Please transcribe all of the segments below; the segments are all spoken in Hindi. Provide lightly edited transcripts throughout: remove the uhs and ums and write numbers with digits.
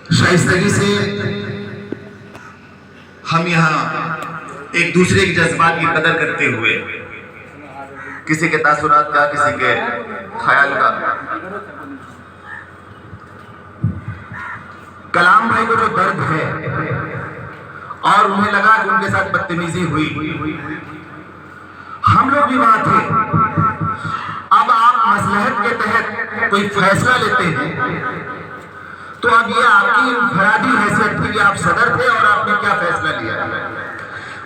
शाइस्तगी से हम यहाँ एक दूसरे के जज्बात की कदर करते हुए, किसी के तासुरात का, किसी के ख्याल का, कलाम भाई को जो दर्द है और उन्हें लगा कि उनके साथ बदतमीजी हुई, हम लोग भी वहां थे। अब आप मसलहत के तहत कोई फैसला लेते हैं तो अब ये आपकी इंफरादी हैसियत थी कि आप सदर थे और आपने क्या फैसला लिया है।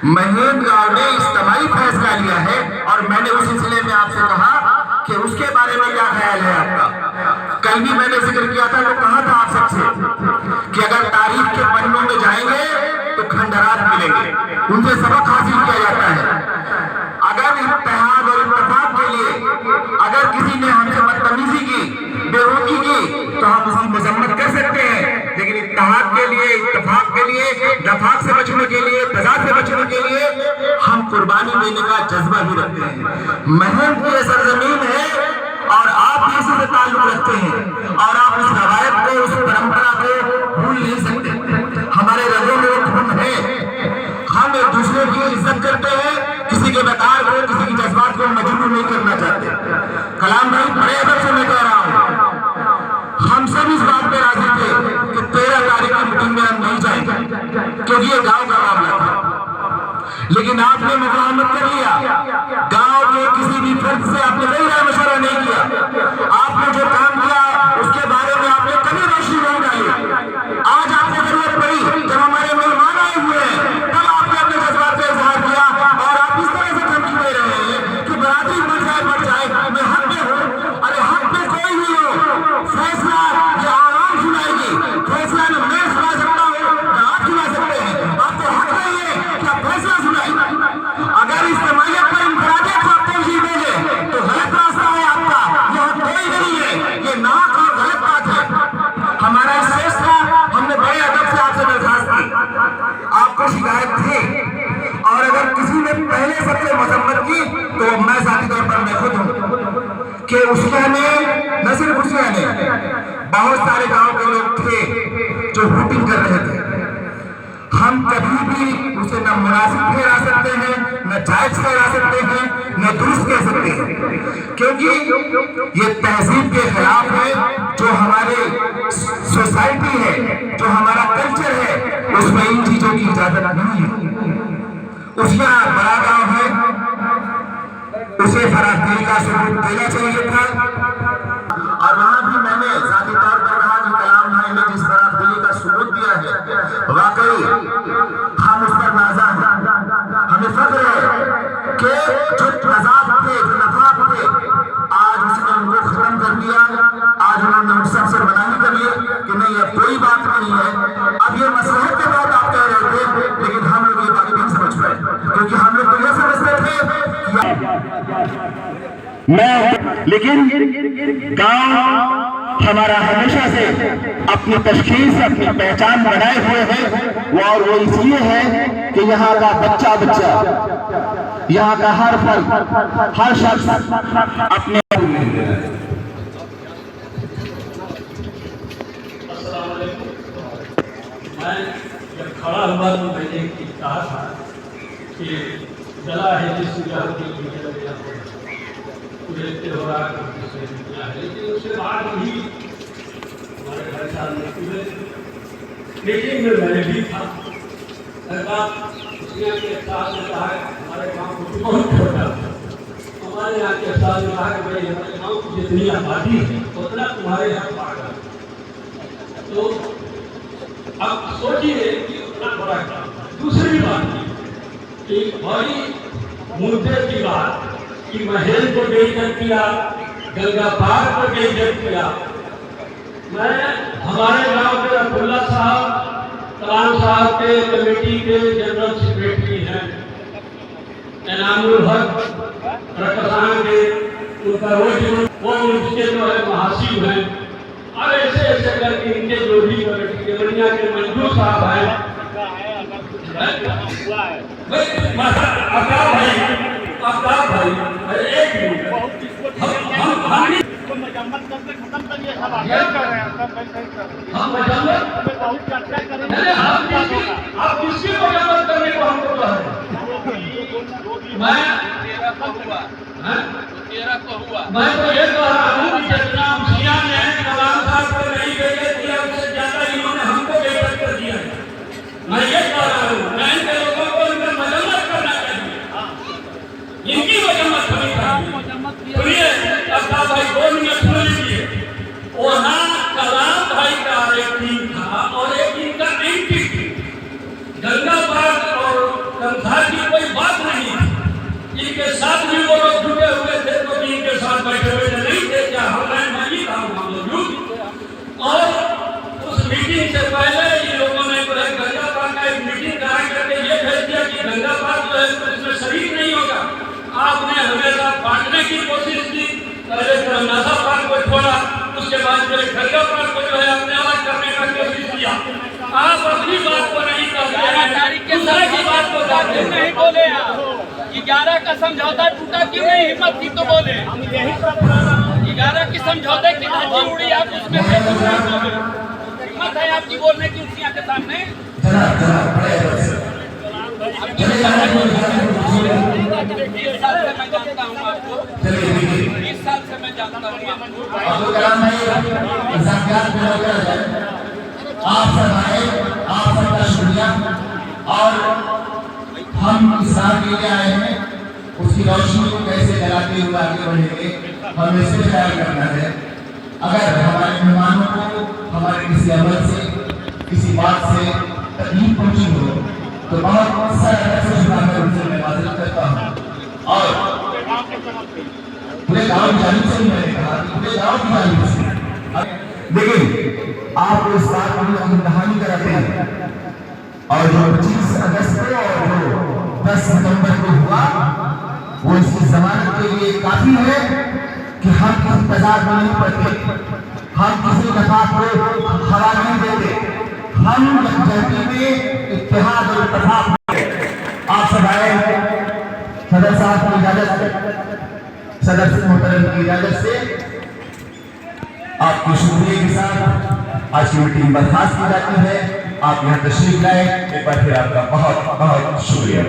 महेंद्र गांव ने इज्तिमाई फैसला लिया है और मैंने उस सिलसिले में आपसे कहा कि उसके बारे में क्या ख्याल है आपका। कल भी मैंने जिक्र किया था, तो कहा था आप सबसे कि अगर तारीख के पन्नों में जाएंगे तो खंडरात मिलेंगे, उनसे सबक हासिल किया जाता है। अगर इत्तेहाद और इत्तेफाक के लिए अगर किसी ने हमसे बदतमीजी की, बेरुखी की, तो हम उसकी मजम्मत कर सकते हैं, लेकिन इत्तेहाद के लिए, इत्तेफाक के लिए, नफाक से बचने के लिए, तजाद से बचने के लिए हम कुर्बानी देने का जज्बा भी रखते हैं। महंद की सरजमीन है और आप भी इसी से ताल्लुक रखते हैं और आप उस रवायत को, उस परंपरा को भूल नहीं सकते। हमारे रगों में वो खून है, हम एक दूसरे की इज्जत करते हैं, किसी के वकार को, किसी के जज्बात को मजबूर नहीं करना चाहते। कलाम भाई बड़े अदब से मैं कह रहा हूँ, हम सब इस बात पे राजी थे कि 13 तारीख की मीटिंग में हम नहीं जाएंगे क्योंकि ये गांव का मामला था, लेकिन आपने मुफाहमत कर लिया। गांव के किसी भी फर्द से आपने कोई राय मशवरा नहीं किया। आपने जो काम किया उसके बारे में आपने कभी रोशनी नहीं डाली। आज आपको जरूरत पड़ी, जब हमारे मेहमान आए हुए हैं, तब आपने अपने जज्बात का इजहार किया और आप इस तरह से धमकी दे रहे हैं कि बरादरी बढ़ जाए, मैं हक पे हूँ। अरे हक पे कोई नहीं हो, फैसला ये आवाम सुनाएगी, फैसला न मैं सुना सकता हूँ न आप सुना सकते हैं। आपको हक नहीं है कि आप फैसला सुनाए। अगर इज्तिमाइयत पर इंफरादियत को आप तरजीह देंगे तो गलत रास्ता है आपका, यह कोई नहीं है, ये नाक और गलत बात है। हमारा इस फैसला, हमने बड़े अदब से आपसे दरखास्त की, आपको शिकायत थी और अगर किसी ने पहले सबसे मजम्मत की तो मैं साथी तौर पर मैं खुद हूँ कि उस्किया ने, न सिर्फ उस्किया ने, बहुत सारे गांव के लोग थे जो वोटिंग कर रहे थे। हम कभी भी उसे न मुनासिब ठहरा सकते हैं, न जायज ठहरा सकते हैं, न दुरुस्त कह सकते हैं, क्योंकि ये तहजीब के खिलाफ है। जो हमारे सोसाइटी है, जो हमारा कल्चर है, उसमें इन चीजों की इजाजत नहीं है। उसका बड़ा गांव है, उसे फराखदिली का सबूत देना चाहिए था और वहां भी मैंने जाती तौर पर कहा कि कलाम भाई ने जिस फराखदिली का सबूत दिया है, वाकई हम उस पर नाज़ा हैं। हमें फख्र है कि जो तजाद थे, जो नफाक थे, आज उसने उनको खत्म कर दिया। आज उन्होंने उन सबसे मनाही कर लिया कि नहीं, अब कोई बात नहीं है। अब ये मसलहत के बाद आप कह रहे थे, लेकिन हम लोग ये बात नहीं समझ पाए, क्योंकि हम लोग तो यह समझते थे लेकिन गांव हमारा हमेशा से अपनी तशखीस, अपनी पहचान बनाए हुए है, और वो इसलिए है कि यहाँ का बच्चा बच्चा, यहाँ का हर फर्द, हर शख्स अपने मैं जब खड़ा हुआ तो मैंने कहा था कि जला है जिस हो रहा है, लेकिन उसके बाद भी हमारे घर सामने पूरे मीटिंग में मैंने भी था। सरकार के साथ में कहा हमारे गाँव को बहुत छोटा, हमारे यहाँ के साथ में कहा कि भाई हमारे गाँव की जितनी आबादी है उतना तुम्हारे यहाँ पाएगा। तो अब सोचिए कि उतना बड़ा काम। दूसरी बात कि बड़ी मुद्दे की बात कि महल को बेइज्जत किया, गंगा पार को बेइज्जत किया। मैं हमारे गांव के अब्दुल्ला साहब, कलाम साहब के कमेटी के जनरल सेक्रेटरी हैं, एनामुल हक रकसान के, उनका वो उनके जो है महासिब हैं, और ऐसे ऐसे करके इनके जो भी कमेटी के बनिया के मंजूर साहब हैं, अफ्ताब भाई, एक मिनट, इसको मजम्मत करके खत्म करिए सब आप ये कर रहे हैं सब भाई सही कर रहे हैं हम मजम्मत हमें बहुत चर्चा करेंगे नहीं आप किसकी मजम्मत करने को हमको कह रहे हैं? मैं 13 को हुआ हैं? 13 को हुआ मैं तो ये कह रहा हूँ कि जितना मुखिया ने कलाम साहब को नहीं बेइज्जत किया उससे ज्यादा इन्होंने हमको बेइज्जत कर दिया है। मैं ये कह रहा हूँ मैं के लोगों को इनका मजम्मत करना चाहिए, इनकी मजम्मत होनी चाहिए। सुनिए अब्बा भाई 2 मिनट सुन लीजिए। वहाँ कलाम भाई का एक टीम था और एक इनका एंटी थी। गंगा पार और कंधार की कोई बात नहीं थी। इनके साथ भी वो लोग जुटे हुए थे तो इनके साथ बैठे हुए नहीं थे क्या मैं नहीं था वहाँ मौजूद। और उस मीटिंग से पहले इन लोगों ने जो है गंगा पार का एक मीटिंग करा करके ये भेज दिया कि गंगा पार जो है उसमें शरीक नहीं होगा। आपने हमेशा बांटने की कोशिश की, पहले नासा पार को छोड़ा, उसके बाद फिर गंगा पार को जो है अपने अलग करने का कोशिश किया। आप अपनी बात को नहीं करते, 11 तारीख के दूसरे की बात को करते क्यों नहीं बोले आप? 11 का समझौता टूटा क्यों नहीं? हिम्मत थी तो बोले। 11 की समझौते की धज्जी उड़ी आप उसमें से क्यों नहीं बोले? हिम्मत है आपकी बोलने की उसिया के सामने? जनाब जनाब बड़े अदब से। 20 साल से मैं जानता हूँ आपको, चलिए देखिए 20 साल से मैं जानता हूँ आपको। अब्दुल कलाम भाई इजाफियात में होकर आप सब आए, आप सबका शुक्रिया। और हम इस काम के लिए आए हैं, उसकी रोशनी को कैसे जलाते हुए आगे बढ़ेंगे हमें इसे ख्याल करना है। अगर हमारे मेहमानों को हमारे किसी अमल से किसी बात से तकलीफ पहुंची हो तो बहुत सारा से शुक्राना उनसे मैं माजरत करता हूँ। और पूरे गाँव की जानिब से मैंने कहा कि पूरे गाँव की जानिब से लेकिन आप इस बात को कहानी कराते हैं और जो 25 अगस्त को और जो 10 सितंबर को हुआ वो इसकी जमानत के लिए काफी है कि हम किसी तजाद में नहीं पड़ते, हम किसी नफा को हवा नहीं देते, हम यकजहती में इत्तेहाद और इत्तेफाक में। आप सब आए सदर साहब की इजाजत से, सदर से मोहतरम की इजाजत से आपके शुक्रिया के साथ आज की मीटिंग बर्खास्त की जाती है। आप यहाँ तशरीफ लाए, एक बार फिर आपका बहुत बहुत शुक्रिया।